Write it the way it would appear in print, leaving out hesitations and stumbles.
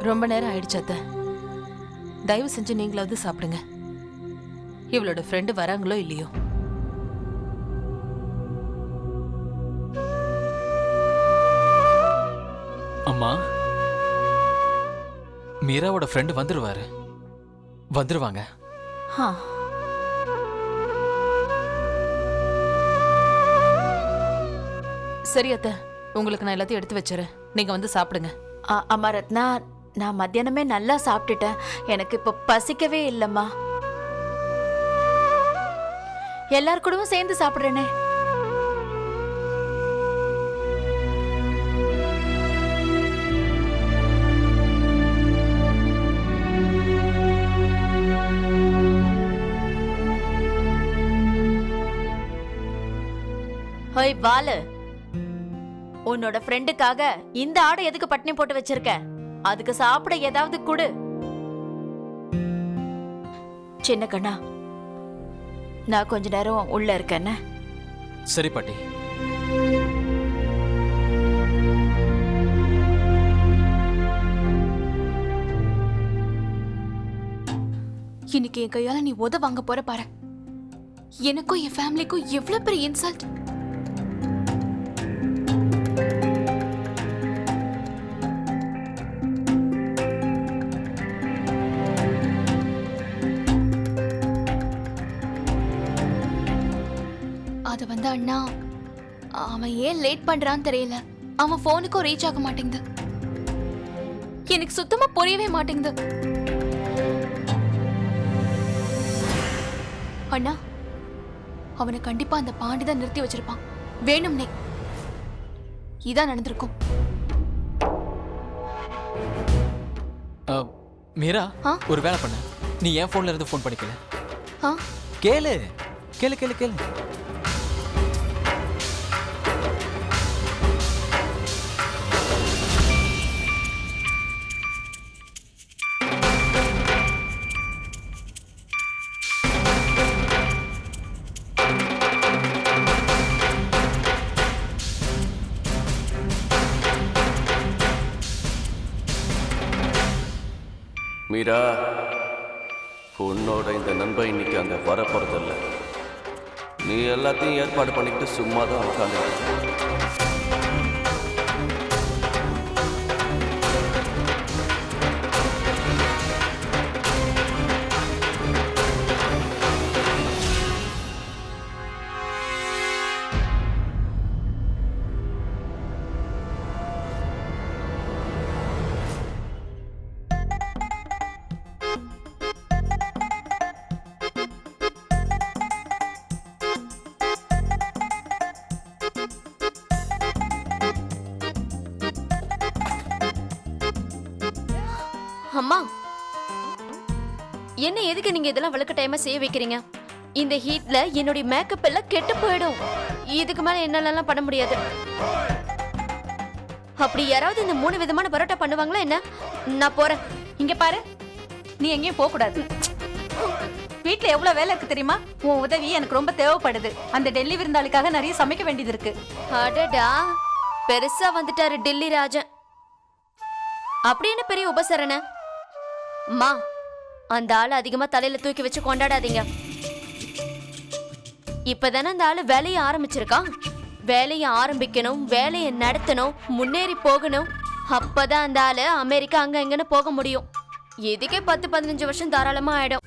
ரொம்ப நேரம் ஆயிடுச்சு அத்தை. தயவு செஞ்சு நீங்களாவது சாப்பிடுங்க. இவளோட ஃப்ரெண்டு வராங்களோ இல்லையோ. அம்மா, மீராவோட ஃப்ரெண்டு வந்துருவாங்க. சரி அத்தை, உங்களுக்கு நான் எல்லாத்தையும் எடுத்து வச்சுறேன். நீங்க வந்து சாப்பிடுங்க. அம்மா ரத்னா, நான் மத்தியானமே நல்லா சாப்பிட்டுட்டேன். எனக்கு இப்ப பசிக்கவே இல்லம்மா. எல்லார் கூடவும் சேர்ந்து சாப்பிடுறேனே. ஹோய் பாலு, உன்னோட ஃப்ரெண்டுக்காக இந்த ஆடை எதுக்கு பட்டினி போட்டு வச்சிருக்க? அதுக்கு சாப்பிட ஏதாவது கொடு. சின்ன கண்ணா, நான் கொஞ்ச நேரம் உள்ள இருக்கேன்னு. சரி பாட்டி. இன்னைக்கு என் கையால நீ உத வாங்க போற பாரு. எனக்கும் என் ஃபேமிலிக்கும் எவ்வளவு பெரிய இன்சல்ட். அது வந்து அண்ணா, அவன் ஏன் லேட் பண்றான்னு தெரியல. அவன் போனுக்கும் ரீச் ஆக மாட்டேங்குது. எனக்கு சுத்தமா புரியவே மாட்டேங்குது. அண்ணா, அவனை கண்டிப்பா அந்த பாண்டி தான் நிறுத்தி வச்சிருப்பான். வேணும்னே இதான் நடந்திருக்கும். மீரா, ஒரு வேலை பண்ண. நீ என் போன்ல இருந்து போன் பண்ணிக்கல. கேளு கேளு கேளு கேளு. மீரா, உன்னோட இந்த நண்பன் இன்னைக்கு அங்கே வரப்போறதில்ல. நீ எல்லாத்தையும் ஏற்பாடு பண்ணிக்கிட்டு சும்மா தான் உட்காந்து. அம்மா, என்ன எதுக்கு நீங்க இதெல்லாம் வழுக்க டைமா செய்ய வைக்கிறீங்க? இந்த ஹீட்ல என்னுடைய மேக்கப் எல்லாம் கெட்டு போயிடும். இதுக்கு மேல என்னால பண்ண முடியாது. அப்படி யாராவது இந்த 3 விதமான பரோட்டா பண்ணுவாங்களா என்ன? நான் போறேன். இங்க பாரு, நீ எங்கேயும் போக கூடாது. வீட்டுல எவ்வளவு வேலை இருக்கு தெரியுமா? உன் உதவி எனக்கு ரொம்ப தேவைப்படுது. அந்த டெல்லி விருந்தாளுக்காக நிறைய சமைக்க வேண்டியது இருக்கு. அடடா, பெருசா வந்துட்டாரு டெல்லி ராஜன். அப்படி என்ன பெரிய உபசரணை? அம்மா, அந்த ஆளு அதிகமா தலையில தூக்கி வச்சு கொண்டாடாதீங்க. இப்பதானே அந்த ஆளு வேலையை ஆரம்பிச்சிருக்கான். வேலையை ஆரம்பிக்கணும், வேலையை நடத்தணும், முன்னேறி போகணும். அப்பதான் அந்த ஆளு அமெரிக்கா அங்க இங்கன்னு போக முடியும். இதுக்கே 10-15 வருஷம் தாராளமா ஆயிடும்.